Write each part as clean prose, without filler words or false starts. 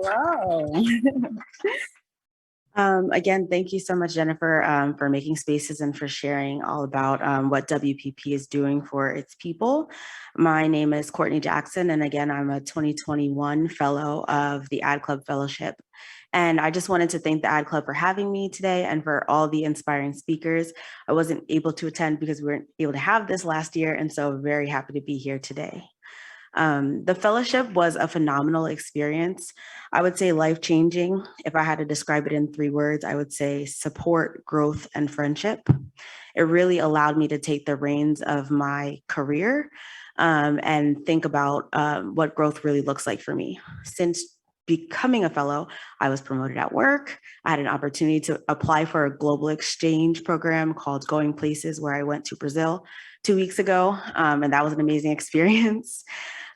Hello. Again, thank you so much, Jennifer, for making spaces and for sharing all about what WPP is doing for its people. My name is Courtney Jackson, and again, I'm a 2021 fellow of the Ad Club Fellowship. And I just wanted to thank the Ad Club for having me today and for all the inspiring speakers. I wasn't able to attend because we weren't able to have this last year, and so very happy to be here today. The fellowship was a phenomenal experience. I would say life-changing. If I had to describe it in 3 words, I would say support, growth, and friendship. It really allowed me to take the reins of my career and think about what growth really looks like for me. Since becoming a fellow, I was promoted at work. I had an opportunity to apply for a global exchange program called Going Places, where I went to Brazil 2 weeks ago, and that was an amazing experience.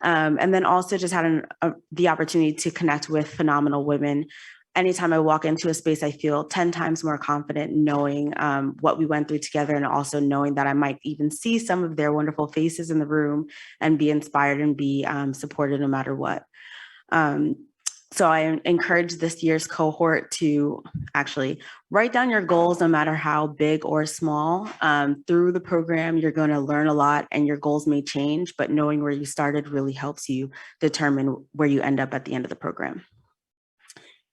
And then also just had the opportunity to connect with phenomenal women. Anytime I walk into a space, I feel 10 times more confident knowing what we went through together, and also knowing that I might even see some of their wonderful faces in the room and be inspired and be supported no matter what. So I encourage this year's cohort to actually write down your goals, no matter how big or small. Through the program, you're going to learn a lot and your goals may change, but knowing where you started really helps you determine where you end up at the end of the program.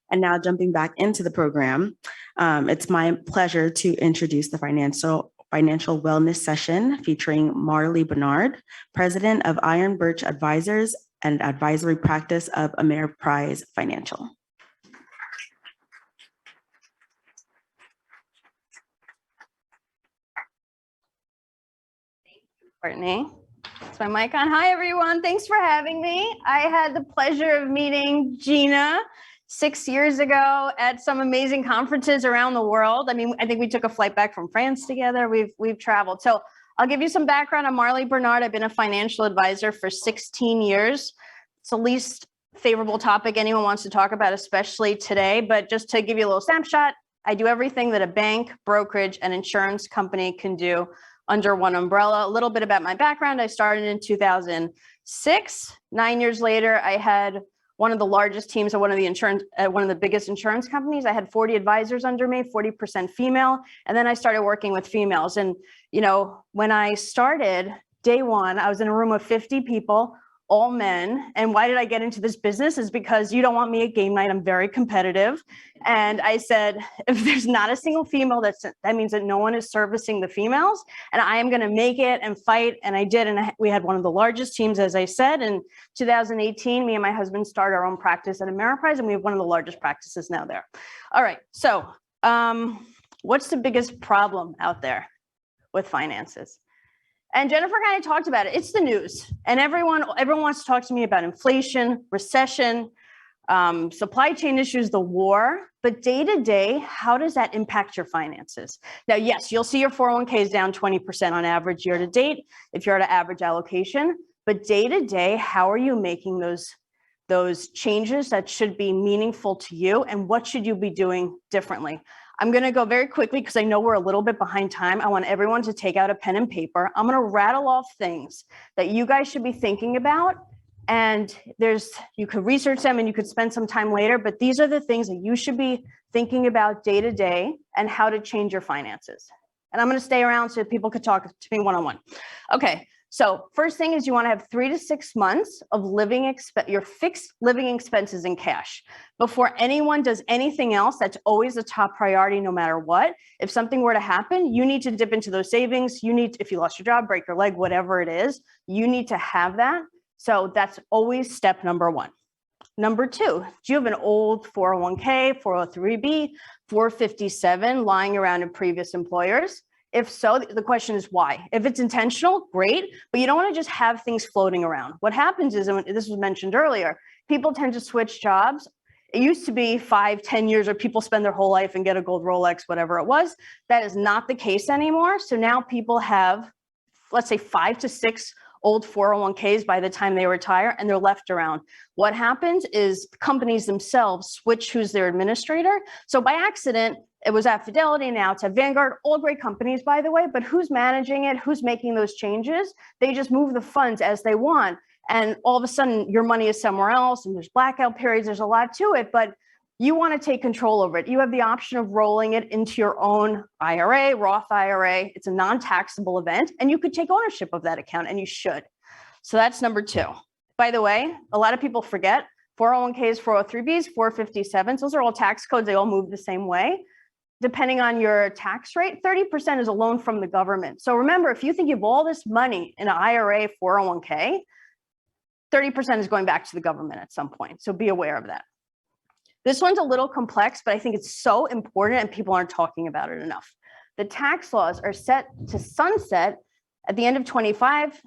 And now jumping back into the program, it's my pleasure to introduce the financial wellness session featuring Marley Bernard, president of Iron Birch Advisors and advisory practice of Ameriprise Financial. Thank you, Courtney. Is my mic on? Hi, everyone. Thanks for having me. I had the pleasure of meeting Gina 6 years ago at some amazing conferences around the world. I mean, I think we took a flight back from France together. We've traveled. So I'll give you some background on Marley Bernard. I've been a financial advisor for 16 years. It's the least favorable topic anyone wants to talk about, especially today. But just to give you a little snapshot, I do everything that a bank, brokerage, and insurance company can do under one umbrella. A little bit about my background. I started in 2006. 9 years later, I had one of the largest teams of one of the biggest insurance companies. I had 40 advisors under me, 40% female. And then I started working with females. And, you know, when I started day one, I was in a room of 50 people, all men. And why did I get into this business? Is because you don't want me at game night. I'm very competitive. And I said, if there's not a single female, that means that no one is servicing the females. And I am going to make it and fight. And I did. And we had one of the largest teams, as I said. In 2018, me and my husband started our own practice at Ameriprise, and we have one of the largest practices now there. All right. So what's the biggest problem out there with finances? And Jennifer kind of talked about it. It's the news. And everyone wants to talk to me about inflation, recession, supply chain issues, the war. But day to day, how does that impact your finances? Now, yes, you'll see your 401k is down 20% on average year to date if you're at an average allocation. But day to day, how are you making those changes that should be meaningful to you? And what should you be doing differently? I'm going to go very quickly because I know we're a little bit behind time. I want everyone to take out a pen and paper. I'm going to rattle off things that you guys should be thinking about. And you could research them and you could spend some time later, but these are the things that you should be thinking about day to day and how to change your finances. And I'm going to stay around so people could talk to me one-on-one. Okay. So first thing is you want to have 3 to 6 months of your fixed living expenses in cash. Before anyone does anything else, that's always a top priority no matter what. If something were to happen, you need to dip into those savings. If you lost your job, break your leg, whatever it is, you need to have that. So that's always step number 1. Number 2, do you have an old 401k, 403b, 457 lying around in previous employers? If so, the question is why? If it's intentional, great, but you don't want to just have things floating around. What happens is, and this was mentioned earlier, people tend to switch jobs. It used to be 5, 10 years where people spend their whole life and get a gold Rolex, whatever it was. That is not the case anymore. So now people have, let's say 5 to 6 old 401ks by the time they retire, and they're left around. What happens is companies themselves switch who's their administrator. So by accident, it was at Fidelity, now it's at Vanguard, all great companies, by the way, but who's managing it? Who's making those changes? They just move the funds as they want. and all of a sudden your money is somewhere else and there's blackout periods, there's a lot to it, but you want to take control over it. You have the option of rolling it into your own IRA, Roth IRA. It's a non-taxable event, and you could take ownership of that account, and you should. So that's number 2. By the way, a lot of people forget 401ks, 403bs, 457s. Those are all tax codes. They all move the same way. Depending on your tax rate, 30% is a loan from the government. So remember, if you think you have all this money in an IRA, 401k, 30% is going back to the government at some point. So be aware of that. This one's a little complex, but I think it's so important and people aren't talking about it enough. The tax laws are set to sunset at the end of 25,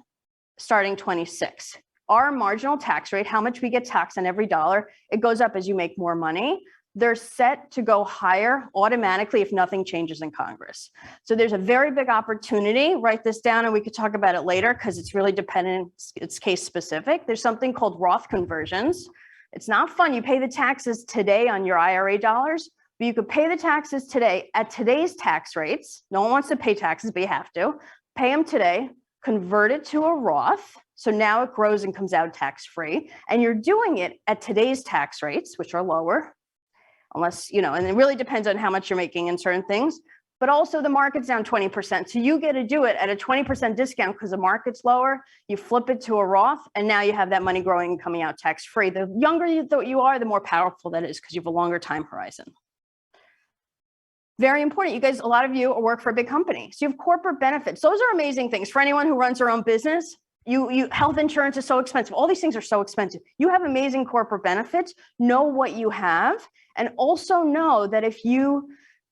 starting 26. Our marginal tax rate, how much we get taxed on every dollar, it goes up as you make more money. They're set to go higher automatically if nothing changes in Congress. So there's a very big opportunity. Write this down and we could talk about it later because it's really dependent, it's case specific. There's something called Roth conversions. It's not fun. You pay the taxes today on your IRA dollars, but you could pay the taxes today at today's tax rates. No one wants to pay taxes, but you have to. Pay them today, convert it to a Roth. So now it grows and comes out tax-free. And you're doing it at today's tax rates, which are lower, unless, and it really depends on how much you're making in certain things. But also the market's down 20%. So you get to do it at a 20% discount because the market's lower. You flip it to a Roth, and now you have that money growing and coming out tax-free. The younger you are, the more powerful that is because you have a longer time horizon. Very important. You guys, a lot of you work for a big company. So you have corporate benefits. Those are amazing things. For anyone who runs their own business, health insurance is so expensive. All these things are so expensive. You have amazing corporate benefits. Know what you have, and also know that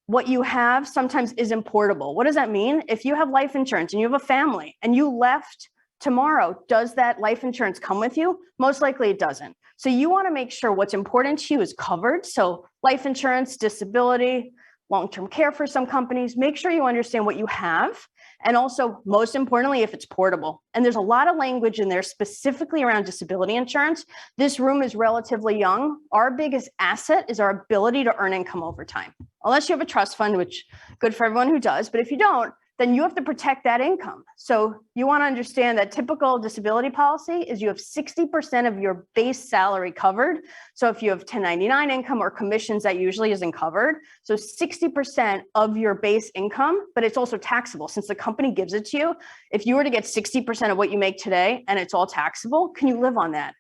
what you have sometimes isn't portable. What does that mean? If you have life insurance and you have a family and you left tomorrow, does that life insurance come with you? Most likely it doesn't. So you want to make sure what's important to you is covered. So life insurance, disability, long-term care for some companies, make sure you understand what you have. And also, most importantly, if it's portable. And there's a lot of language in there specifically around disability insurance. This room is relatively young. Our biggest asset is our ability to earn income over time. Unless you have a trust fund, which good for everyone who does. But if you don't, then you have to protect that income. So you want to understand that typical disability policy is you have 60% of your base salary covered. So if you have 1099 income or commissions, that usually isn't covered. So 60% of your base income, but it's also taxable since the company gives it to you. If you were to get 60% of what you make today and it's all taxable, can you live on that?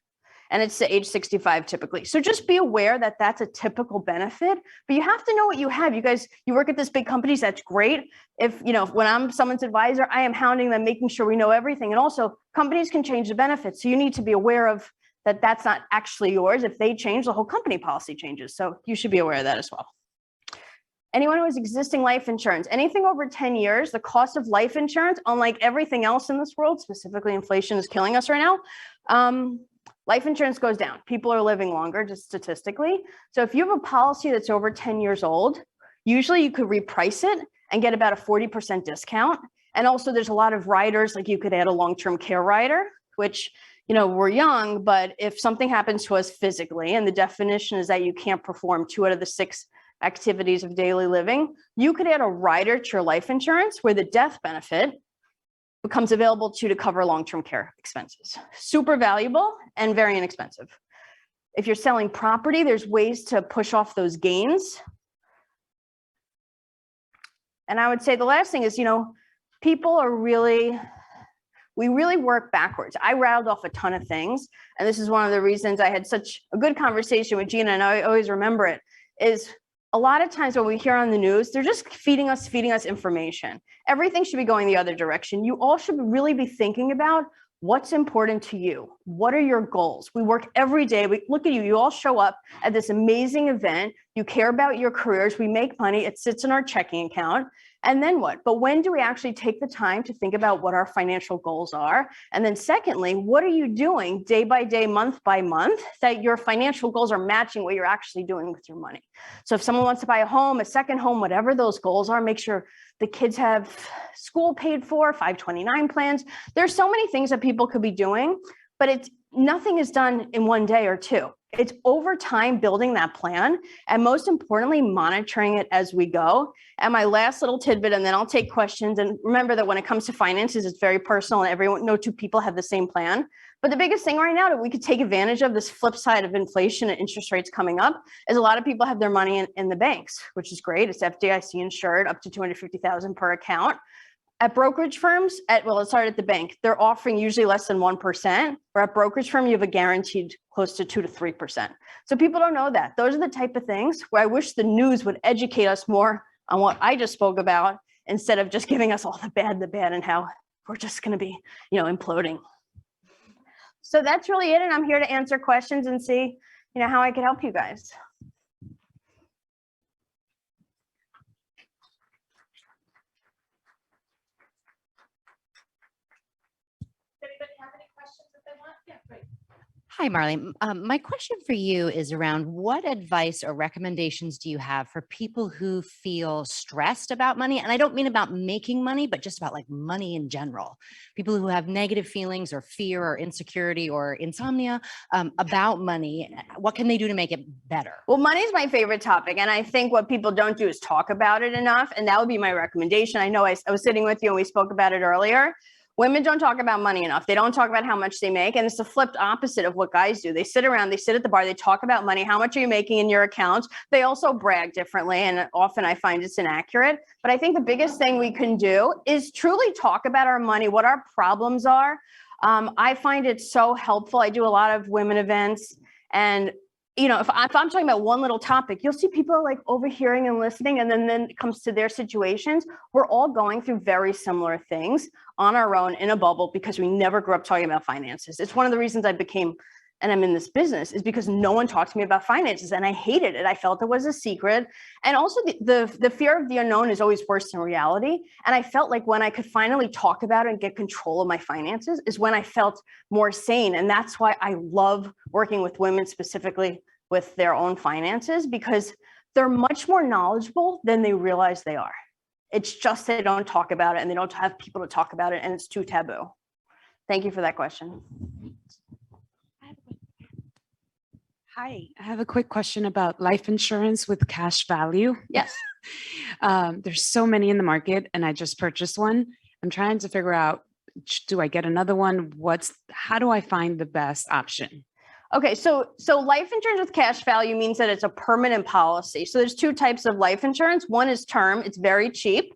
And it's to age 65 typically. So just be aware that that's a typical benefit, but you have to know what you have. You guys, you work at this big companies, that's great. If, when I'm someone's advisor, I am hounding them, making sure we know everything. And also companies can change the benefits. So you need to be aware of that that's not actually yours. If they change, the whole company policy changes. So you should be aware of that as well. Anyone who has existing life insurance, anything over 10 years, the cost of life insurance, unlike everything else in this world, specifically inflation is killing us right now, life insurance goes down. People are living longer, just statistically. So if you have a policy that's over 10 years old, usually you could reprice it and get about a 40% discount. And also there's a lot of riders, like you could add a long-term care rider, which, we're young, but if something happens to us physically, and the definition is that you can't perform 2 out of the 6 activities of daily living, you could add a rider to your life insurance where the death benefit becomes available to cover long-term care expenses. Super valuable and very inexpensive. If you're selling property, there's ways to push off those gains. And I would say the last thing is, we really work backwards. I rattled off a ton of things. And this is one of the reasons I had such a good conversation with Gina, and I always remember it, is a lot of times when we hear on the news, they're just feeding us information. Everything should be going the other direction. You all should really be thinking about what's important to you. What are your goals? We work every day. We look at you. You all show up at this amazing event. You care about your careers. We make money. It sits in our checking account. And then what? But when do we actually take the time to think about what our financial goals are? And then secondly, what are you doing day by day, month by month, that your financial goals are matching what you're actually doing with your money? So if someone wants to buy a home, a second home, whatever those goals are, make sure the kids have school paid for, 529 plans. There's so many things that people could be doing, but nothing is done in one day or two. It's over time building that plan, and most importantly, monitoring it as we go. And my last little tidbit, and then I'll take questions. And remember that when it comes to finances, it's very personal, and no two people have the same plan. But the biggest thing right now that we could take advantage of, this flip side of inflation and interest rates coming up, is a lot of people have their money in the banks, which is great. It's FDIC insured, up to $250,000 per account. At brokerage firms, let's start at the bank. They're offering usually less than 1%, or at brokerage firm, you have a guaranteed close to 2 to 3%. So people don't know that. Those are the type of things where I wish the news would educate us more on what I just spoke about, instead of just giving us all the bad, and how we're just going to be, imploding. So that's really it. And I'm here to answer questions and see, how I can help you guys. Hi, Marley. My question for you is around what advice or recommendations do you have for people who feel stressed about money? And I don't mean about making money, but just about like money in general. People who have negative feelings or fear or insecurity or insomnia about money. What can they do to make it better? Well, money is my favorite topic. And I think what people don't do is talk about it enough. And that would be my recommendation. I know I was sitting with you and we spoke about it earlier. Women don't talk about money enough. They don't talk about how much they make. And it's the flipped opposite of what guys do. They sit around, they sit at the bar, they talk about money. How much are you making in your accounts? They also brag differently. And often I find it's inaccurate. But I think the biggest thing we can do is truly talk about our money, what our problems are. I find it so helpful. I do a lot of women events, and if I'm talking about one little topic, you'll see people like overhearing and listening. And then it comes to their situations. We're all going through very similar things on our own in a bubble because we never grew up talking about finances. It's one of the reasons I became, and I'm in this business, is because no one talked to me about finances, and I hated it. I felt it was a secret. And also the fear of the unknown is always worse than reality. And I felt like when I could finally talk about it and get control of my finances is when I felt more sane. And that's why I love working with women specifically with their own finances, because they're much more knowledgeable than they realize they are. It's just they don't talk about it, and they don't have people to talk about it, and it's too taboo. Thank you for that question. Hi, I have a quick question about life insurance with cash value. Yes. There's so many in the market, and I just purchased one. I'm trying to figure out, do I get another one? How do I find the best option? Okay, so life insurance with cash value means that it's a permanent policy. So there's two types of life insurance. One is term. It's very cheap.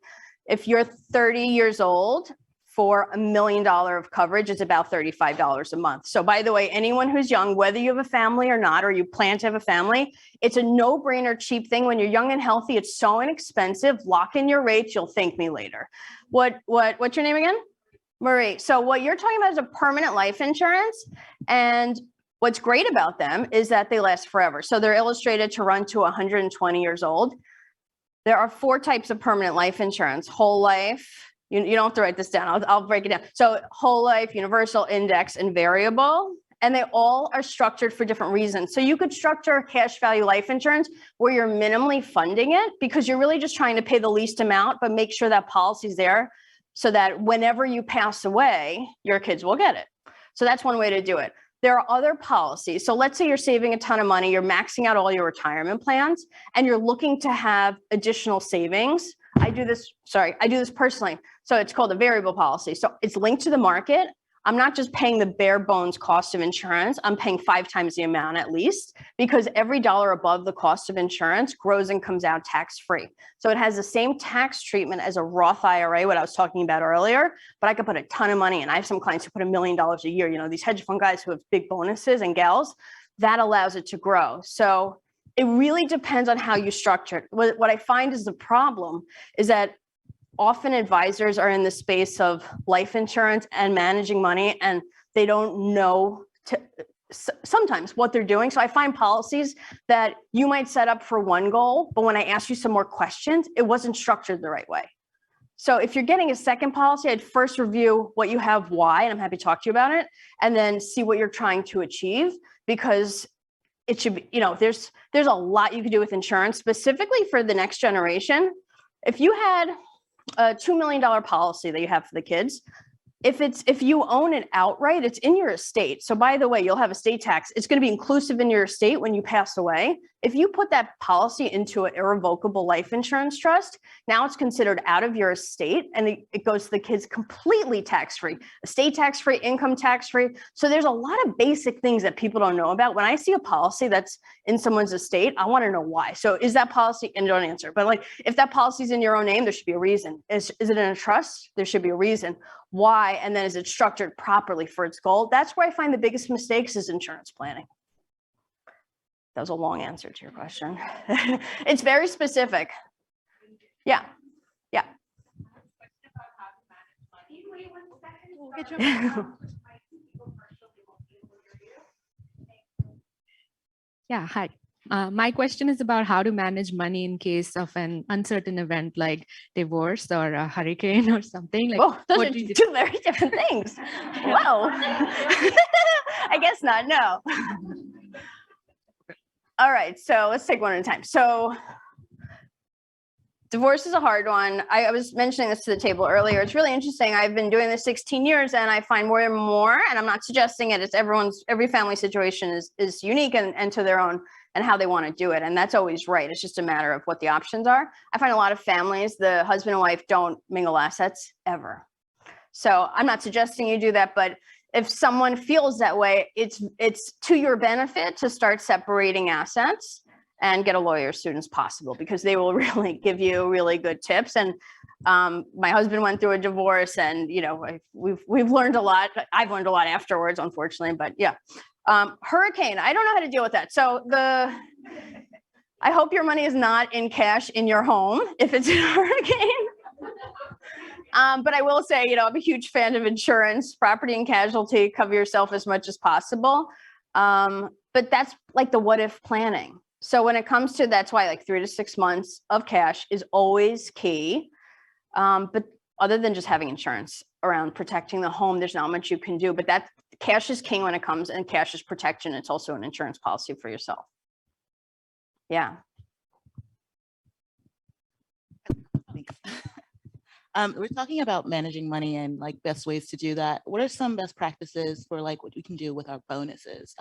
If you're 30 years old, for $1 million of coverage, it's about $35 a month. So by the way, anyone who's young, whether you have a family or not, or you plan to have a family, it's a no-brainer cheap thing. When you're young and healthy, it's so inexpensive. Lock in your rates. You'll thank me later. What's your name again? Marie. So what you're talking about is a permanent life insurance. And what's great about them is that they last forever. So they're illustrated to run to 120 years old. There are 4 types of permanent life insurance: whole life. You don't have to write this down. I'll break it down. So whole life, universal, index, and variable. And they all are structured for different reasons. So you could structure a cash value life insurance where you're minimally funding it because you're really just trying to pay the least amount, but make sure that policy's there so that whenever you pass away, your kids will get it. So that's one way to do it. There are other policies. So let's say you're saving a ton of money, you're maxing out all your retirement plans, and you're looking to have additional savings. I do this personally. So it's called a variable policy. So it's linked to the market. I'm not just paying the bare bones cost of insurance. I'm paying 5 times the amount at least, because every dollar above the cost of insurance grows and comes out tax-free. So it has the same tax treatment as a Roth IRA, what I was talking about earlier, but I could put a ton of money in. I have some clients who put $1 million a year, these hedge fund guys who have big bonuses and gals, that allows it to grow. So it really depends on how you structure it. What I find is the problem is that often advisors are in the space of life insurance and managing money, and they don't know sometimes what they're doing. So I find policies that you might set up for one goal, but when I ask you some more questions, it wasn't structured the right way. So if you're getting a second policy, I'd first review what you have, why, and I'm happy to talk to you about it, and then see what you're trying to achieve, because it should be, there's a lot you could do with insurance, specifically for the next generation. If you had a $2 million policy that you have for the kids, if you own it outright, it's in your estate. So by the way, you'll have estate tax. It's going to be inclusive in your estate when you pass away. If you put that policy into an irrevocable life insurance trust, now it's considered out of your estate and it goes to the kids completely tax-free, estate tax-free, income tax-free. So there's a lot of basic things that people don't know about. When I see a policy that's in someone's estate, I want to know why. So is that policy, and don't answer, but like if that policy is in your own name, there should be a reason. Is it in a trust? There should be a reason. Why? And then is it structured properly for its goal? That's where I find the biggest mistakes is insurance planning. That was a long answer to your question. It's very specific. Yeah. Yeah. Yeah, hi. My question is about how to manage money in case of an uncertain event like divorce or a hurricane or something. Like, Oh, those what are do you two very different things. Whoa. I guess not, no. All right, so let's take one at a time. So divorce is a hard one. I was mentioning this to the table earlier. It's really interesting. I've been doing this 16 years and I find more and more, and I'm not suggesting it, it's every family situation is unique and to their own and how they want to do it. And that's always right. It's just a matter of what the options are. I find a lot of families, the husband and wife don't mingle assets ever. So I'm not suggesting you do that, but if someone feels that way, it's to your benefit to start separating assets and get a lawyer as soon as possible, because they will really give you really good tips. And my husband went through a divorce, and you know we've learned a lot. I've learned a lot afterwards, unfortunately, but yeah. Hurricane, I don't know how to deal with that. So I hope your money is not in cash in your home if it's a hurricane. But I will say, you know, I'm a huge fan of insurance, property and casualty, cover yourself as much as possible. But that's like the what if planning. So when it comes to, that's why like 3 to 6 months of cash is always key. But other than just having insurance around protecting the home, there's not much you can do, but that cash is king when it comes, and cash is protection. It's also an insurance policy for yourself. Yeah. Thanks. We're talking about managing money and like best ways to do that. What are some best practices for like what we can do with our bonuses?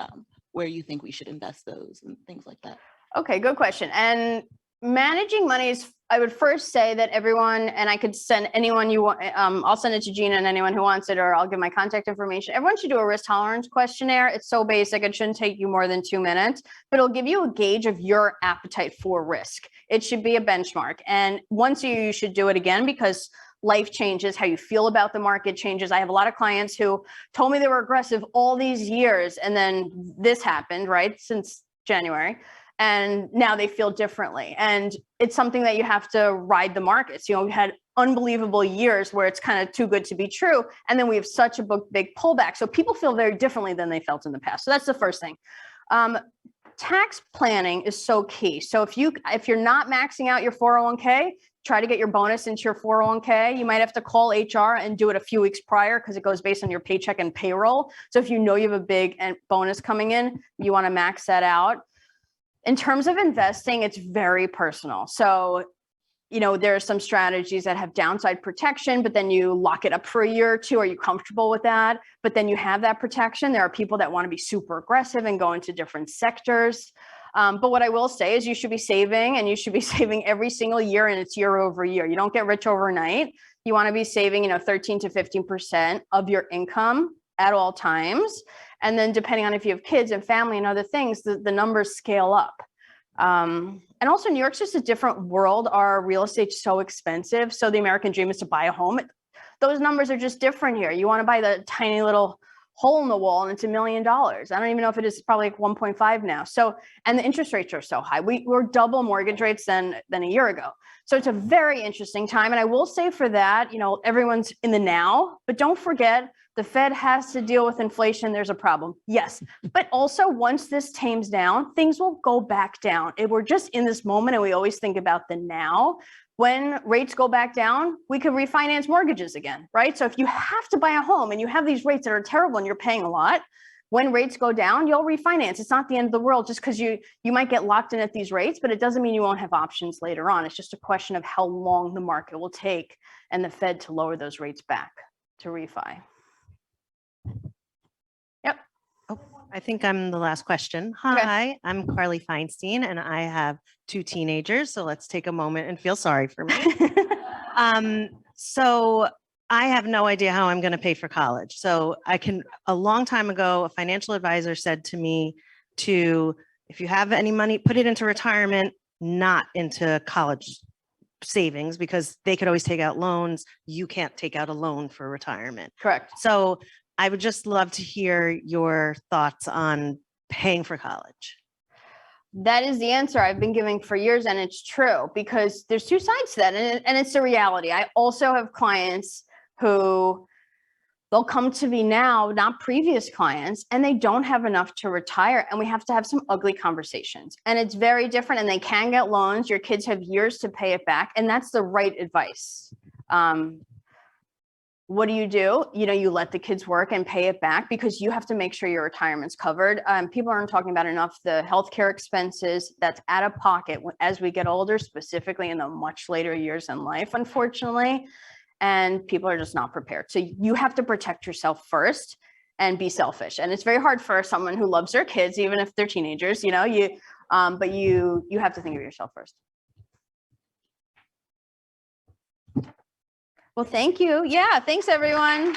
Where you think we should invest those and things like that? Okay, good question. And managing money is, I would first say that everyone, and I could send anyone you want, I'll send it to Gina and anyone who wants it, or I'll give my contact information. Everyone should do a risk tolerance questionnaire. It's so basic, it shouldn't take you more than 2 minutes, but it'll give you a gauge of your appetite for risk. It should be a benchmark. And once you should do it again, because life changes, how you feel about the market changes. I have a lot of clients who told me they were aggressive all these years, and then this happened, right, since January. And now they feel differently. And it's something that you have to ride the markets. You know, we had unbelievable years where it's kind of too good to be true. And then we have such a big pullback. So people feel very differently than they felt in the past. So that's the first thing. Tax planning is so key. So if you're not maxing out your 401k, try to get your bonus into your 401k. You might have to call HR and do it a few weeks prior, because it goes based on your paycheck and payroll. So if you know you have a big bonus coming in, you want to max that out. In terms of investing, it's very personal. So, you know, there are some strategies that have downside protection, but then you lock it up for a year or two. Are you comfortable with that? But then you have that protection. There are people that want to be super aggressive and go into different sectors. But what I will say is you should be saving, and you should be saving every single year, and it's year over year. You don't get rich overnight. You want to be saving, 13 to 15% of your income at all times. And then depending on if you have kids and family and other things, the numbers scale up. And also New York's just a different world. Our real estate's so expensive. So the American dream is to buy a home. Those numbers are just different here. You want to buy the tiny little hole in the wall and it's $1 million. I don't even know if it is, probably like 1.5 now. So, and the interest rates are so high. We're double mortgage rates than a year ago. So it's a very interesting time. And I will say for that, everyone's in the now, but don't forget, the Fed has to deal with inflation. There's a problem. Yes. But also once this tames down, things will go back down. We're just in this moment, and we always think about the now. When rates go back down, we could refinance mortgages again, right? So if you have to buy a home and you have these rates that are terrible and you're paying a lot, when rates go down, you'll refinance. It's not the end of the world just because you might get locked in at these rates, but it doesn't mean you won't have options later on. It's just a question of how long the market will take and the Fed to lower those rates back to refi. I think I'm the last question. Okay. Hi, I'm Carly Feinstein and I have 2 teenagers. So let's take a moment and feel sorry for me. So I have no idea how I'm going to pay for college. So a long time ago, a financial advisor said to me if you have any money, put it into retirement, not into college savings, because they could always take out loans. You can't take out a loan for retirement. Correct. So I would just love to hear your thoughts on paying for college. That is the answer I've been giving for years, and it's true because there's 2 sides to that, and it's the reality. I also have clients who they'll come to me now, not previous clients, and they don't have enough to retire, and we have to have some ugly conversations. And it's very different, and they can get loans. Your kids have years to pay it back, and that's the right advice. What do? You let the kids work and pay it back because you have to make sure your retirement's covered. People aren't talking about enough the healthcare expenses that's out of pocket as we get older, specifically in the much later years in life, unfortunately. And people are just not prepared. So you have to protect yourself first and be selfish. And it's very hard for someone who loves their kids, even if they're teenagers, but you have to think of yourself first. Well, thank you. Yeah, thanks everyone.